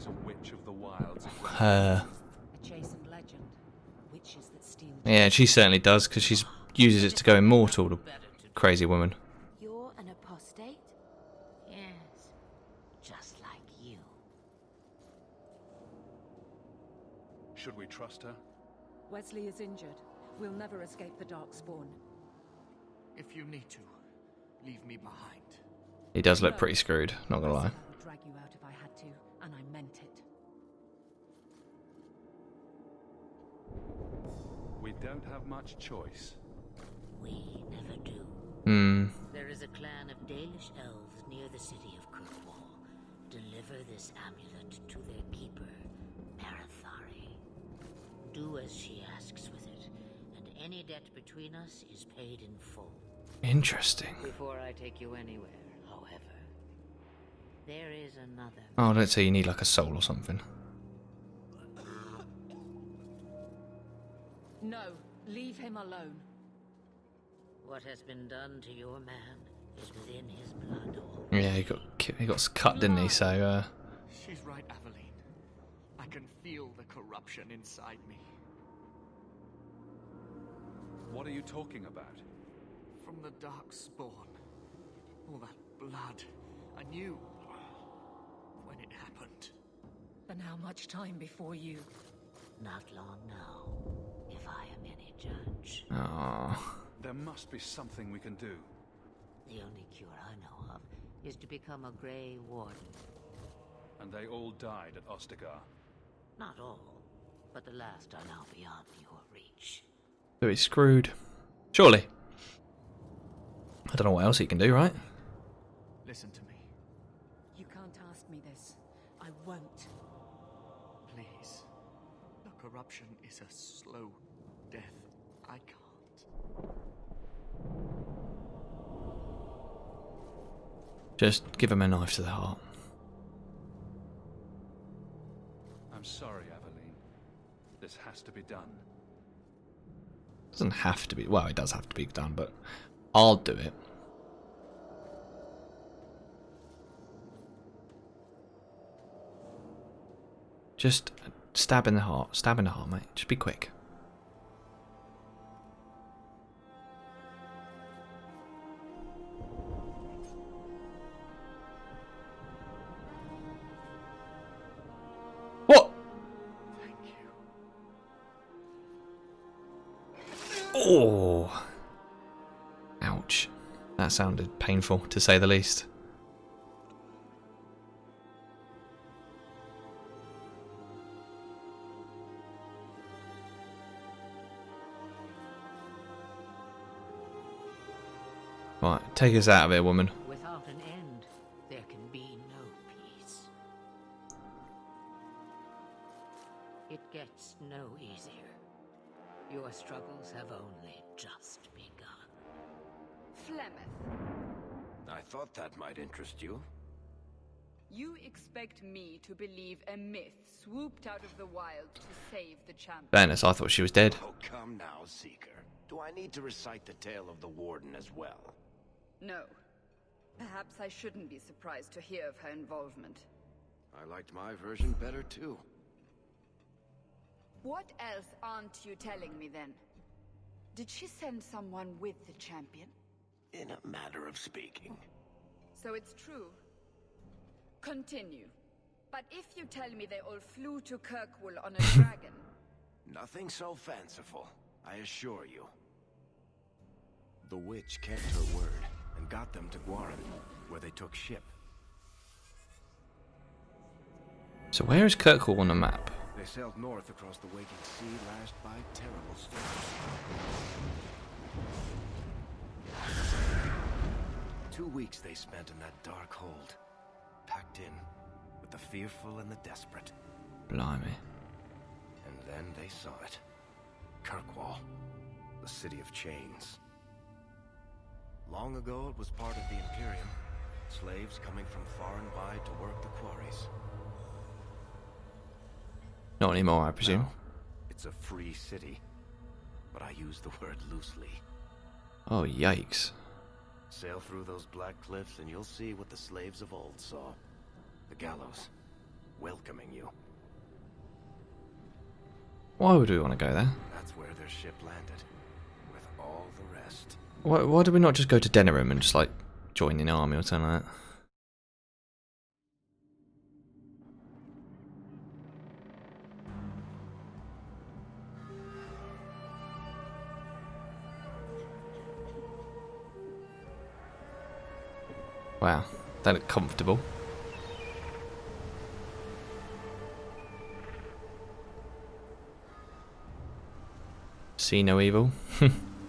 is a witch of the wilds. Her. A chastened legend. Witches that steal. Yeah, she certainly does, because she uses it to go immortal, the crazy woman. You're an apostate? Yes, just like you. Should we trust her? Wesley is injured. We'll never escape the Darkspawn. If you need to, leave me behind. He does look pretty screwed, not gonna lie. I would drag you out if I had to, and I meant it. We don't have much choice. We never do. Hmm. There is a clan of Dalish elves near the city of Kirkwall. Deliver this amulet to their keeper, Marathari. Do as she asks with it, and any debt between us is paid in full. Interesting. Before I take you anywhere, however, there is another. Oh, let's say you need like a soul or something. No, leave him alone. What has been done to your man is within his blood. Yeah, he got cut, didn't he? So, She's right, Aveline. I can feel the corruption inside me. What are you talking about? From the Darkspawn. All that blood. I knew when it happened. And how much time before you? Not long now, if I am any judge. oh, There must be something we can do. The only cure I know of is to become a Grey Warden. And they all died at Ostagar. Not all, but the last are now beyond your reach. so he's screwed. Surely. I don't know what else he can do, right? Listen to me, You can't ask me this. I won't. please. The corruption is a slow death. I can't. Just give him a knife to the heart. I'm sorry, Aveline. This has to be done. Doesn't have to be. Well, it does have to be done, but I'll do it. Just stab in the heart. Stab in the heart, mate. Just be quick. What? Thank you. Oh. Ouch. That sounded painful, to say the least. Right, take us out of here, woman. Without an end, there can be no peace. It gets no easier. Your struggles have only just begun. Flemeth, I thought that might interest you. you expect me to believe a myth swooped out of the wild to save the champion? Fairness, I thought she was dead. Oh, come now, Seeker. Do I need to recite the tale of the Warden as well? No. Perhaps I shouldn't be surprised to hear of her involvement. I liked my version better, too. What else aren't you telling me then? Did she send someone with the champion? In a matter of speaking. So it's true. Continue. But if you tell me they all flew to Kirkwall on a dragon... Nothing so fanciful, I assure you. The witch kept her word and got them to Guaran, where they took ship. So where is Kirkwall on the map? They sailed north across the waking sea, lashed by terrible storms. 2 weeks they spent in that dark hold, packed in with the fearful and the desperate. Blimey. And then they saw it. Kirkwall, the city of chains. Long ago it was part of the Imperium, slaves coming from far and wide to work the quarries. Not anymore, I presume. Now, it's a free city, but I use the word loosely. Oh, yikes. Sail through those black cliffs and you'll see what the slaves of old saw. The gallows, welcoming you. Why would we want to go there? That's where their ship landed, with all the rest. Why do we not just go to Denerim and just like join an army or something like that? Wow, that looked comfortable. See no evil,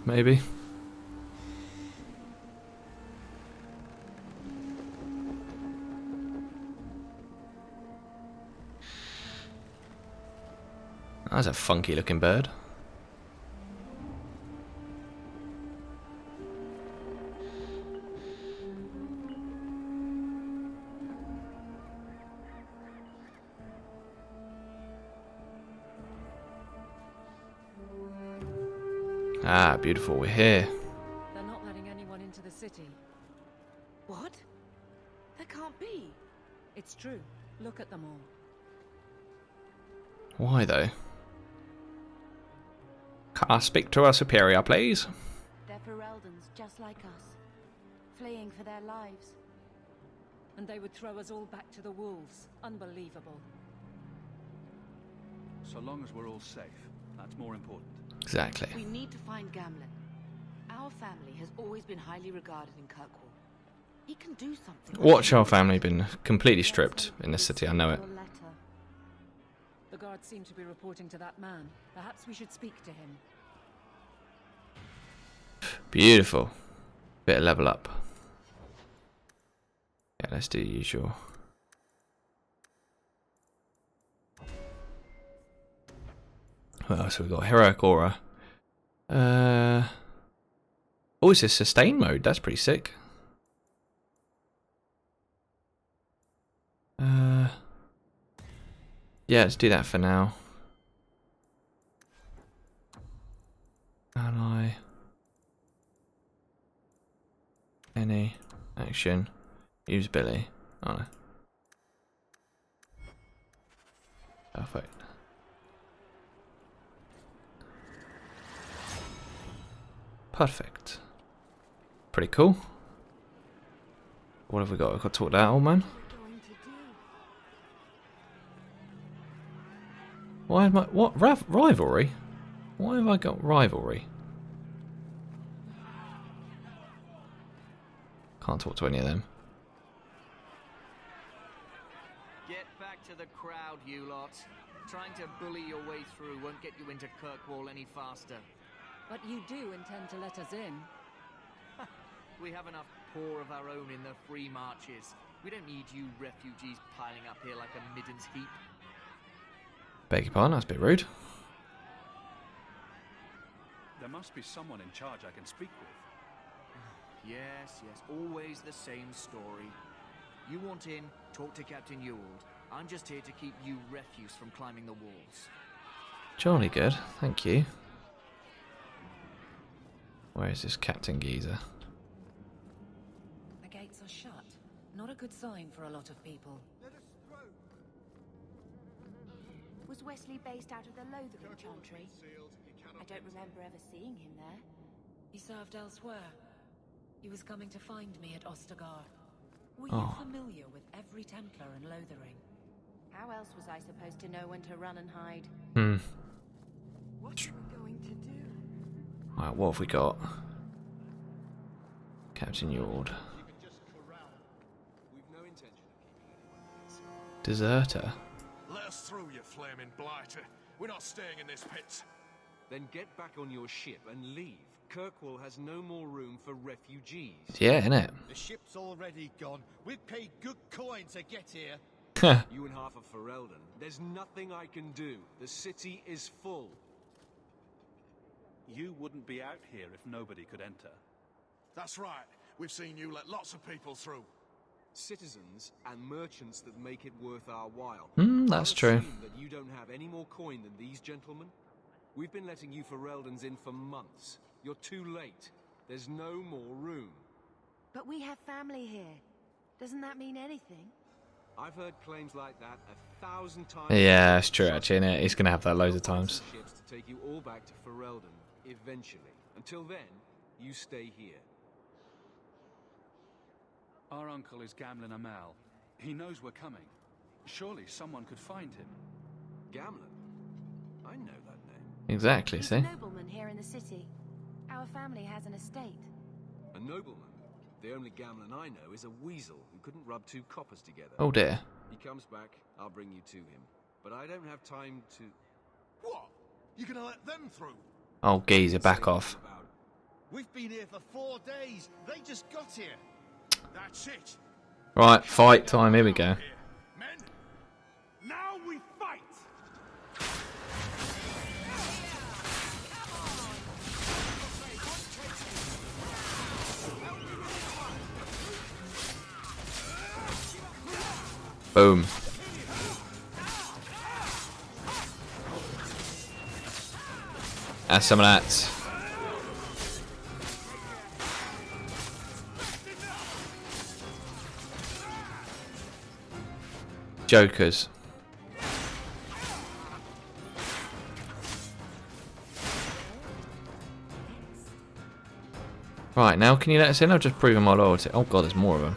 maybe. That's a funky looking bird. Ah, beautiful, we're here. They're not letting anyone into the city. What? That can't be. It's true. Look at them all. Why though? Can I speak to our superior, please? They're Fereldans just like us, fleeing for their lives. And they would throw us all back to the wolves. Unbelievable. So long as we're all safe, that's more important. Exactly. We need to find Gamlen. Our family has always been highly regarded in Kirkwall. He can do something. Watch our family been completely stripped in this city, I know it. Your letter. The guards seem to be reporting to that man. Perhaps we should speak to him. Beautiful. Bit of level up. Yeah, let's do the usual. What else have we got? Heroic Aura. Oh, it's a sustain mode. That's pretty sick. Yeah, let's do that for now. Ally. Any action. Use Billy. Oh no. Perfect. Perfect. Pretty cool. What have we got? We've got to talk to that old man. Why am I... What? Rivalry? Why have I got rivalry? Can't talk to any of them. Get back to the crowd, you lot. Trying to bully your way through won't get you into Kirkwall any faster. But you do intend to let us in. We have enough poor of our own in the free marches. We don't need you refugees piling up here like a midden's heap. Beg your pardon, that's a bit rude. There must be someone in charge I can speak with. Yes, always the same story. You want in, talk to Captain Ewald. I'm just here to keep you refuse from climbing the walls. Jolly good, thank you. Where is this Captain Geezer? The gates are shut. Not a good sign for a lot of people. Was Wesley based out of the Lothering Chantry? I don't remember ever seeing him there. He served elsewhere. He was coming to find me at Ostagar. Were Oh. you familiar with every Templar in Lothering? How else was I supposed to know when to run and hide? What are we going to do? Right, what have we got? Captain Ewald. Deserter. Let us through, you flaming blighter. We're not staying in this pit. Then get back on your ship and leave. Kirkwall has no more room for refugees. Yeah, innit? The ship's already gone. We've paid good coin to get here. You and half of Ferelden. There's nothing I can do. The city is full. You wouldn't be out here if nobody could enter. That's right. We've seen you let lots of people through. Citizens and merchants that make it worth our while. That's I'll true. assume that you don't have any more coin than these gentlemen. We've been letting you Fereldans in for months. You're too late. There's no more room. But we have family here. Doesn't that mean anything? I've heard claims like that 1,000 times. Yeah, it's true actually, innit? He's gonna have that loads of times. Ships to take you all back to Ferelden eventually. Until then, you stay here. Our uncle is Gamlin Amal. He knows we're coming. Surely someone could find him. Gamlin? I know that name. Exactly, He's see? a nobleman here in the city. Our family has an estate. A nobleman? The only Gamlin I know is a weasel who couldn't rub 2 coppers together. Oh dear. He comes back, I'll bring you to him. But I don't have time to... What? You gonna let them through? Oh, geezer, back off. We've been here for 4 days. They just got here. That's it. Right, fight time, here we go. Men, now we fight. Boom. That's some of that. Jokers. Right, now can you let us in? I've just proven my loyalty. Oh god, there's more of them.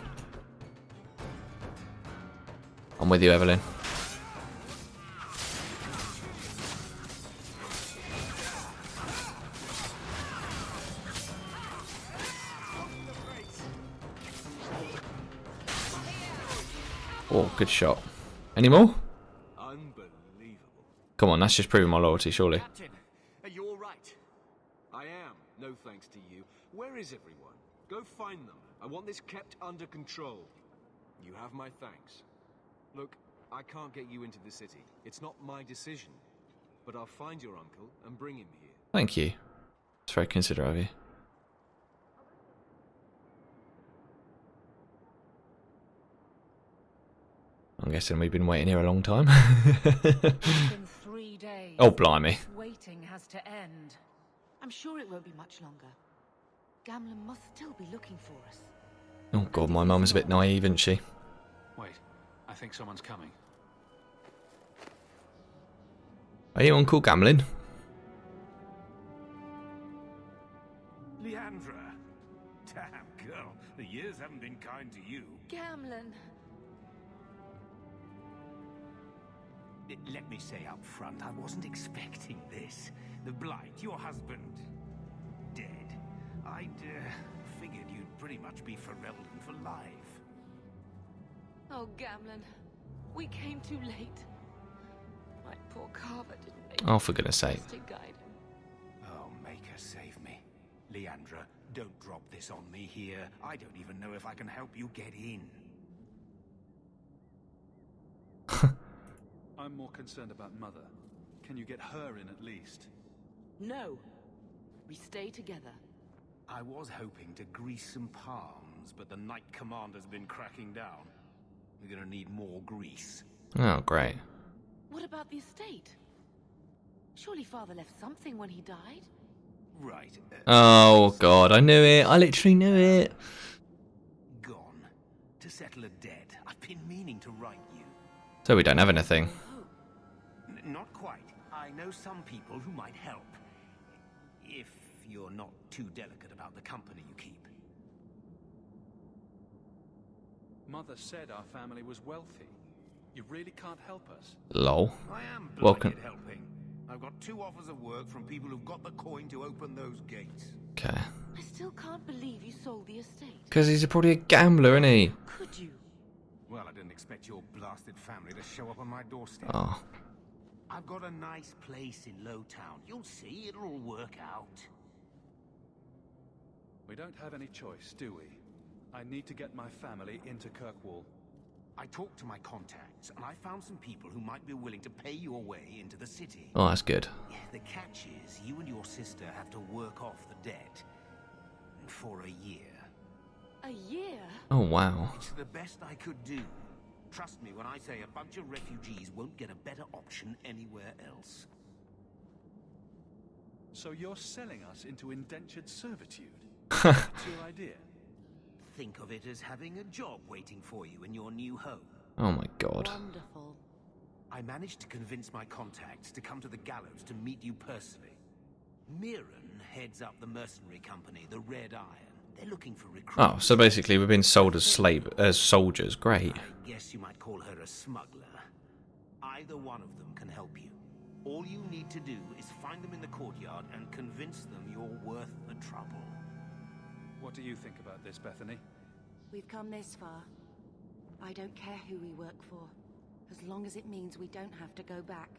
I'm with you, Evelyn. Oh, good shot. Any more? Unbelievable. Come on, that's just proving my loyalty, surely. Captain, are you all right? I am, no thanks to you. Where is everyone? Go find them. I want this kept under control. You have my thanks. Look, I can't get you into the city. It's not my decision. But I'll find your uncle and bring him here. Thank you. It's very considerate of you. I'm guessing we've been waiting here a long time. It's been 3 days. Oh, blimey. This waiting has to end. I'm sure it won't be much longer. Gamlin must still be looking for us. Oh god, my mum's a bit naive, isn't she? Wait, I think someone's coming. Are you Uncle Gamlin? Leandra. Damn, girl. The years haven't been kind to you. Gamlin. Let me say up front, I wasn't expecting this. The Blight, your husband, dead. I'd figured you'd pretty much be Ferelden for life. Oh, Gamlin. We came too late. My poor Carver didn't make Oh, for goodness sake. to guide him. Oh, make her save me. Leandra, don't drop this on me here. I don't even know if I can help you get in. I'm more concerned about Mother. Can you get her in at least? No. We stay together. I was hoping to grease some palms, but the Knight Commander's been cracking down. We're gonna need more grease. Oh, great. What about the estate? Surely Father left something when he died? Right. Oh god, I knew it. I literally knew it. Gone. To settle a debt. I've been meaning to write you. So we don't have anything. Not quite. I know some people who might help. If you're not too delicate about the company you keep. Mother said our family was wealthy. You really can't help us. Lol. I am Welcome. bloody helping. I've got 2 offers of work from people who've got the coin to open those gates. Okay. I still can't believe you sold the estate. Because he's probably a gambler, isn't he? Could you? Well, I didn't expect your blasted family to show up on my doorstep. Oh. I've got a nice place in Lowtown. You'll see, it'll all work out. We don't have any choice, do we? I need to get my family into Kirkwall. I talked to my contacts, and I found some people who might be willing to pay your way into the city. Oh, that's good. The catch is, you and your sister have to work off the debt. For a year. A year? Oh, wow. It's the best I could do. Trust me when I say a bunch of refugees won't get a better option anywhere else. So you're selling us into indentured servitude? That's your idea? Think of it as having a job waiting for you in your new home. Oh my god. Wonderful. I managed to convince my contacts to come to the gallows to meet you personally. Mirren heads up the mercenary company, the Red Iron. They're looking for recruits. Oh, so basically we've been sold as soldiers. Great. I guess you might call her a smuggler. Either one of them can help you. All you need to do is find them in the courtyard and convince them you're worth the trouble. What do you think about this, Bethany? We've come this far. I don't care who we work for, as long as it means we don't have to go back.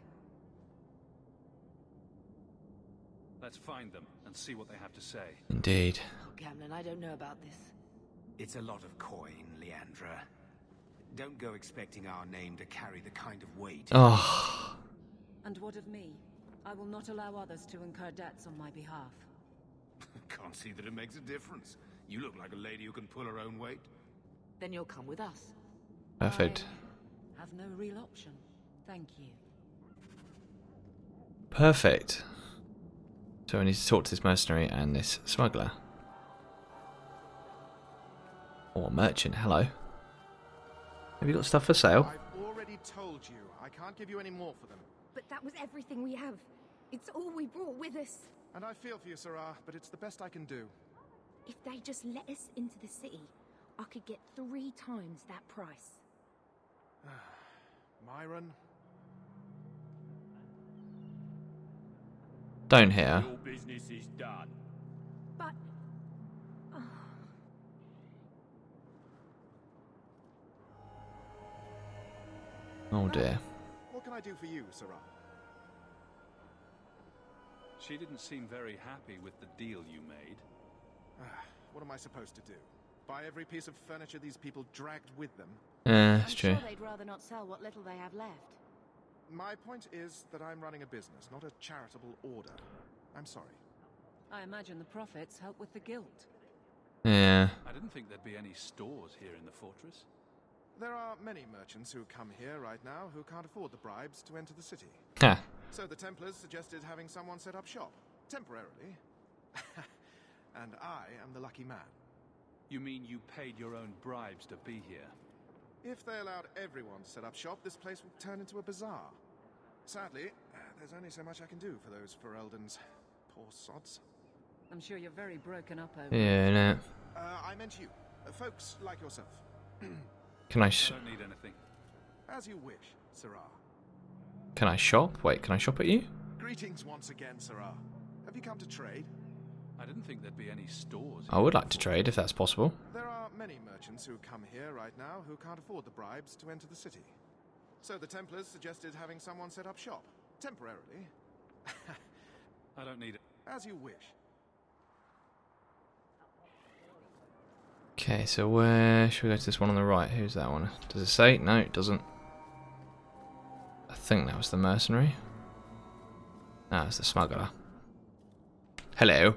Let's find them and see what they have to say. Indeed. Oh, Gamlin, I don't know about this. It's a lot of coin, Leandra. Don't go expecting our name to carry the kind of weight. Oh. And what of me? I will not allow others to incur debts on my behalf. Can't see that it makes a difference. You look like a lady who can pull her own weight. Then you'll come with us. Perfect. I have no real option. Thank you. Perfect. So we need to talk to this mercenary and this smuggler. Or merchant, hello. Have you got stuff for sale? I've already told you, I can't give you any more for them. But that was everything we have. It's all we brought with us. And I feel for you, Sarah, but it's the best I can do. If they just let us into the city, I could get 3 times that price. Myron? Don't hear. Your business is done. But... Oh dear. What can I do for you, Sarah? She didn't seem very happy with the deal you made. What am I supposed to do? Buy every piece of furniture these people dragged with them? Yeah, that's true. I'm sure they'd rather not sell what little they have left. My point is that I'm running a business, not a charitable order. I'm sorry. I imagine the profits help with the guilt. Yeah. I didn't think there'd be any stores here in the fortress. There are many merchants who come here right now who can't afford the bribes to enter the city. Huh. So the Templars suggested having someone set up shop, temporarily. And I am the lucky man. You mean you paid your own bribes to be here? If they allowed everyone to set up shop, this place would turn into a bazaar. Sadly, there's only so much I can do for those Fereldans. Poor sods. I'm sure you're very broken up over Yeah, no. I meant you. Folks like yourself. Can I I don't need anything. As you wish, Sarah. Can I shop? Wait, can I shop at you? Greetings once again, Sarah. Have you come to trade? I didn't think there'd be any stores. I would like to trade if that's possible. There are many merchants who come here right now who can't afford the bribes to enter the city. So the Templars suggested having someone set up shop, temporarily. I don't need it. As you wish. Okay, so where should we go to this one on the right? Who's that one? Does it say? No, it doesn't. I think that was the mercenary. Ah, it's the smuggler. Hello.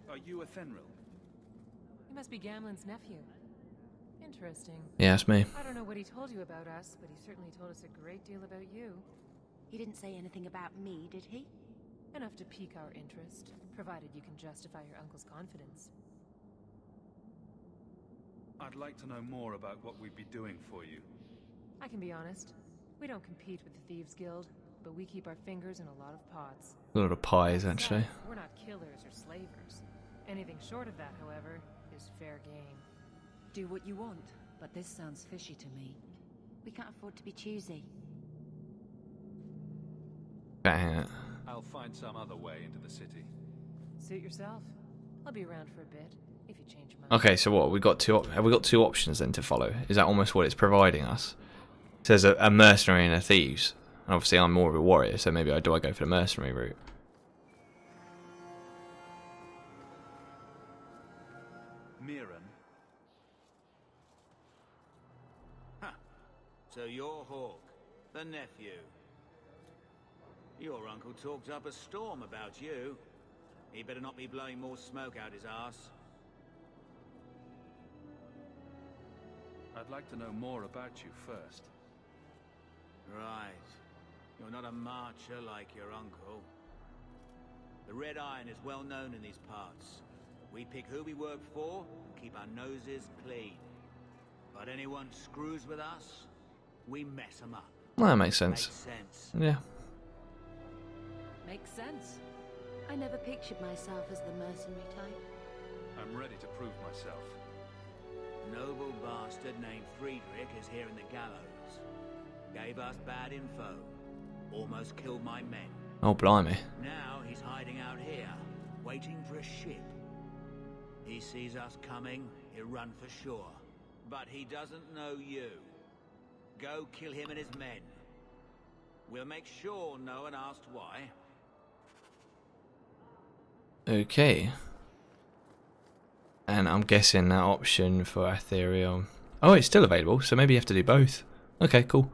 Are you a Fenril? You must be Gamlin's nephew. Interesting. Yeah, it's me. I don't know what he told you about us, but he certainly told us a great deal about you. He didn't say anything about me, did he? Enough to pique our interest, provided you can justify your uncle's confidence. I'd like to know more about what we'd be doing for you. I can be honest. We don't compete with the Thieves Guild, but we keep our fingers in a lot of pots. A lot of pies, actually. We're not killers or slavers. Anything short of that, however, is fair game. Do what you want, but this sounds fishy to me. We can't afford to be choosy. Bang it. I'll find some other way into the city. Suit yourself. I'll be around for a bit, if you change your mind. Okay, so what? We got two. Have we got 2 options then to follow? Is that almost what it's providing us? It says a mercenary and a thieves. And obviously, I'm more of a warrior, so maybe I go for the mercenary route. Mirren. Huh. So you're Hawk, the nephew. Your uncle talked up a storm about you. He better not be blowing more smoke out his ass. I'd like to know more about you first. Right. You're not a marcher like your uncle. The Red Iron is well known in these parts. We pick who we work for and keep our noses clean. But anyone screws with us, we mess them up. Well, that makes sense. Makes sense. Yeah. Makes sense. I never pictured myself as the mercenary type. I'm ready to prove myself. Noble bastard named Friedrich is here in the gallows. Gave us bad info. Almost killed my men. Oh, blimey. Now he's hiding out here, waiting for a ship. He sees us coming, he'll run for sure. But he doesn't know you. Go kill him and his men. We'll make sure no one asked why. Okay. And I'm guessing that option for Aetherium... Oh, it's still available, so maybe you have to do both. Okay, cool.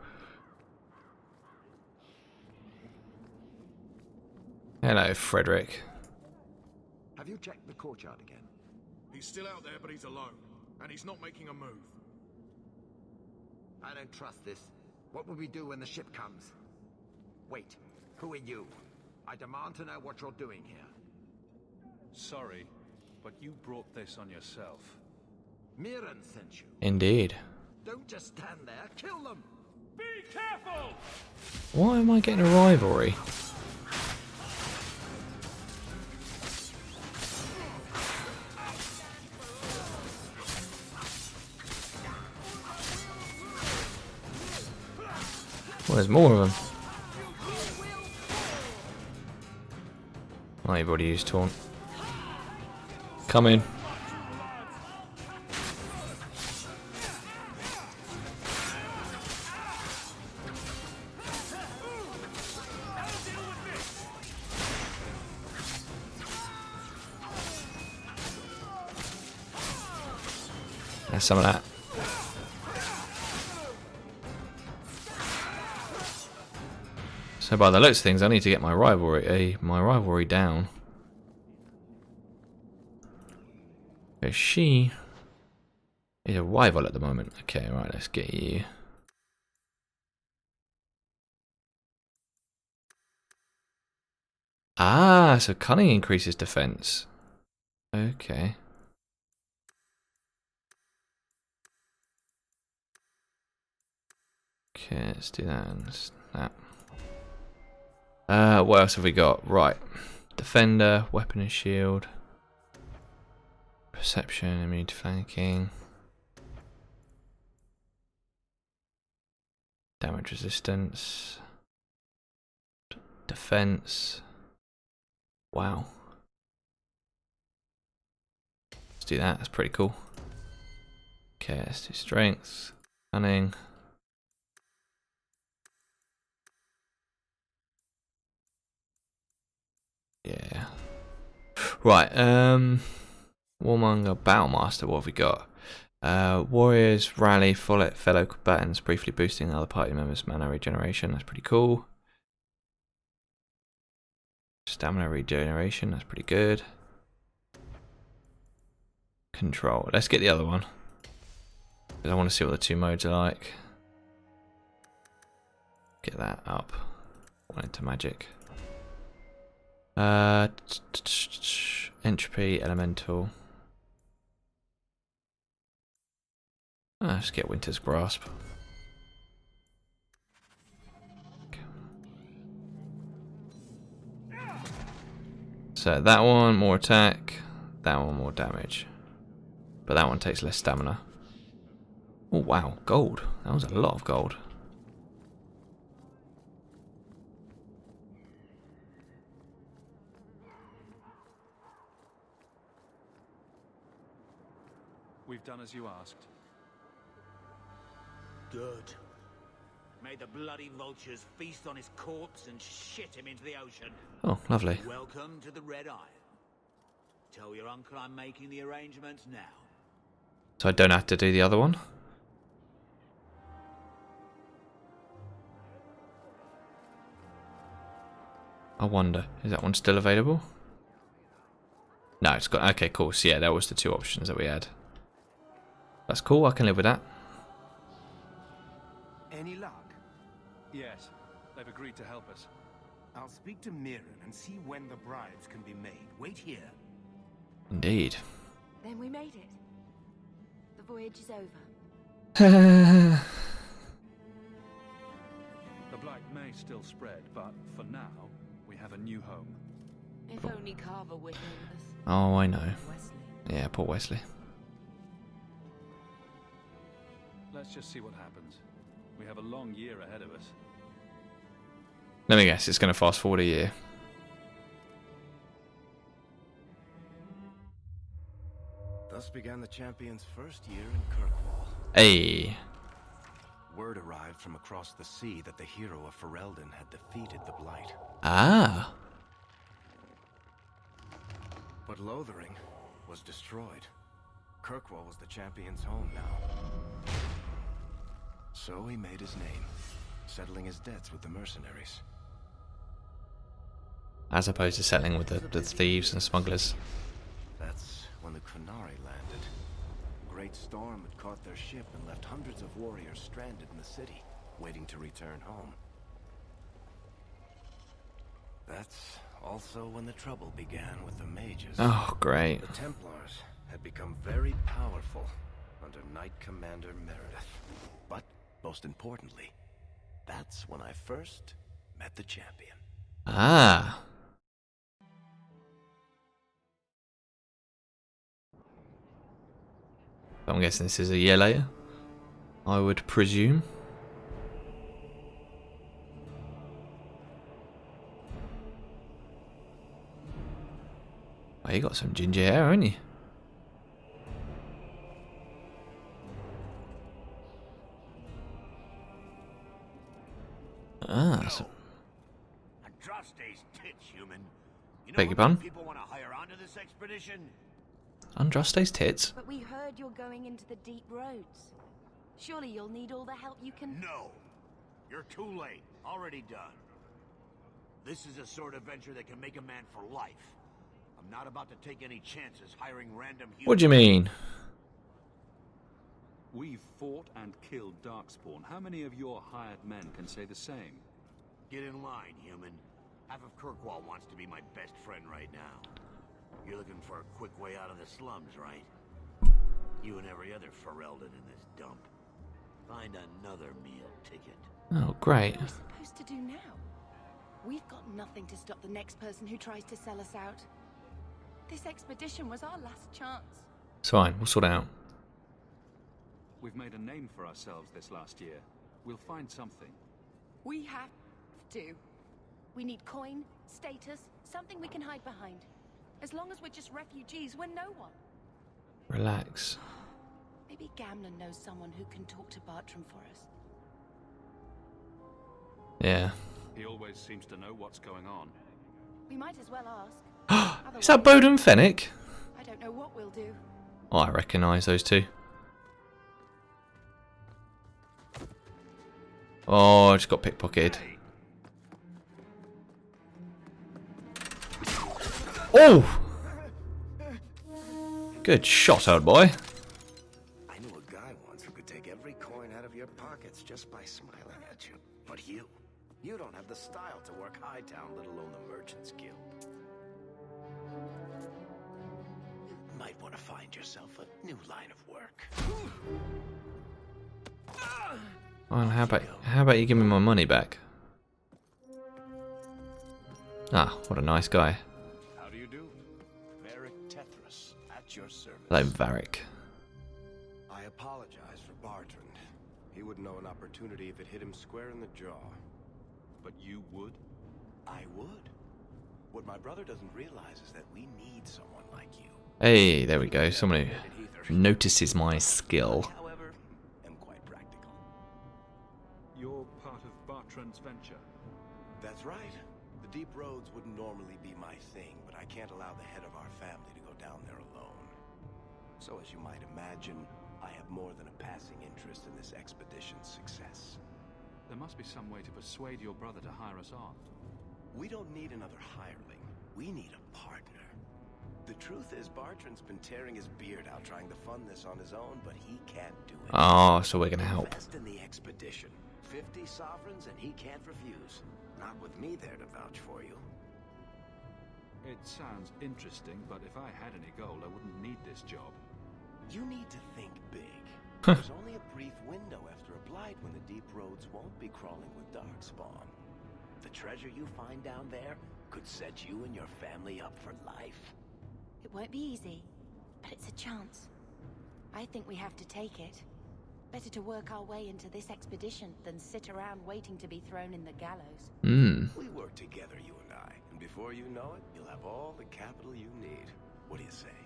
Hello, Frederick. Have you checked the courtyard again? He's still out there, but he's alone. And he's not making a move. I don't trust this. What will we do when the ship comes? Wait, who are you? I demand to know what you're doing here. Sorry, but you brought this on yourself. Mirren sent you. Indeed. Don't just stand there, kill them! Be careful! Why am I getting a rivalry? Well, there's more of them. Oh, you've already used taunt. Come in. There's some of that. So by the looks of things, I need to get my rivalry down. Because she is a rival at the moment. Okay, right, let's get you. Ah, so cunning increases defense. Okay. Okay, let's do that and that. What else have we got? Right. Defender, weapon and shield. Perception, immune to flanking. Damage resistance. Defense. Wow. Let's do that, that's pretty cool. Okay, let's do strength. Cunning. Yeah. Right, Warmonger, Battlemaster, what have we got? Warriors, rally, fellow combatants, briefly boosting other party members' mana regeneration, that's pretty cool. Stamina regeneration, that's pretty good. Control, let's get the other one. Because I want to see what the two modes are like. Get that up. One into magic. Entropy, elemental. Let's get Winter's Grasp. Okay. So that one more attack, that one more damage, but that one takes less stamina. Oh wow, gold! That was a lot of gold. We've done as you asked. Good. May the bloody vultures feast on his corpse and shit him into the ocean. Oh, lovely. Welcome to the Red Iron. Tell your uncle I'm making the arrangements now. So I don't have to do the other one? I wonder, is that one still available? No, it's got, okay, cool. So yeah, that was the two options that we had. That's cool, I can live with that. Any luck? Yes, they've agreed to help us. I'll speak to Mirren and see when the bribes can be made. Wait here. Indeed. Then we made it. The voyage is over. The blight may still spread, but for now, we have a new home. If only Carver were here with us. Oh, I know. Wesley. Yeah, poor Wesley. Let's just see what happens. We have a long year ahead of us. Let me guess, it's going to fast forward a year. Thus began the champion's first year in Kirkwall. Hey. Word arrived from across the sea that the hero of Ferelden had defeated the Blight. Ah. But Lothering was destroyed. Kirkwall was the champion's home now. So he made his name, settling his debts with the mercenaries. As opposed to settling with the thieves and smugglers. That's when the Qunari landed. A great storm had caught their ship and left hundreds of warriors stranded in the city, waiting to return home. That's also when the trouble began with the mages. Oh, great. The Templars had become very powerful under Knight Commander Meredith. But, most importantly, that's when I first met the champion. Ah. I'm guessing this is a year later, I would presume. Oh, you got some ginger hair, haven't you? Ah, so Andraste's tits, human. You know beg your how many pardon? people want to hire onto this expedition? Andraste's tits. But we heard you're going into the deep roads. Surely you'll need all the help you can... No. You're too late. Already done. This is a sort of venture that can make a man for life. I'm not about to take any chances hiring random humans. What do you mean? We've fought and killed Darkspawn. How many of your hired men can say the same? Get in line, human. Half of Kirkwall wants to be my best friend right now. You're looking for a quick way out of the slums, right? You and every other Ferelden in this dump. Find another meal ticket. Oh, great. What are we supposed to do now? We've got nothing to stop the next person who tries to sell us out. This expedition was our last chance. It's fine, we'll sort it out. We've made a name for ourselves this last year. We'll find something. We have to. We need coin, status, something we can hide behind. As long as we're just refugees, we're no one. Relax. Maybe Gamlen knows someone who can talk to Bartram for us. Yeah. He always seems to know what's going on. We might as well ask. Is that Bowden Fennec? I don't know what we'll do. Oh, I recognise those two. Oh, I just got pickpocketed. Oh! Good shot, old boy. I knew a guy once who could take every coin out of your pockets just by smiling at you. But you don't have the style to work Hightown, let alone the Merchants Guild. You might want to find yourself a new line of work. Well, how about you give me my money back? Ah, what a nice guy. How do you do? Varric Tethras, at your service. Hello, Varric. I apologize for Bartrand. He wouldn't know an opportunity if it hit him square in the jaw. But you would? I would. What my brother doesn't realize is that we need someone like you. Hey, there we go. Someone who notices my skill. However, am quite practical. You're part of Bartrand's venture. That's right. The deep roads wouldn't normally be my thing, but I can't allow the head of our family to go down there alone. So as you might imagine, I have more than a passing interest in this expedition's success. There must be some way to persuade your brother to hire us on. We don't need another hireling. We need a partner. The truth is, Bartrand's been tearing his beard out trying to fund this on his own, but he can't do it. Oh, so we're gonna help. Invest in the expedition. 50 sovereigns and he can't refuse. Not with me there to vouch for you. It sounds interesting, but if I had any gold, I wouldn't need this job. You need to think big. There's only a brief night when the deep roads won't be crawling with darkspawn. The treasure you find down there could set you and your family up for life. It won't be easy, but it's a chance. I think we have to take it. Better to work our way into this expedition than sit around waiting to be thrown in the gallows. We work together, you and I, and before you know it, you'll have all the capital you need. What do you say?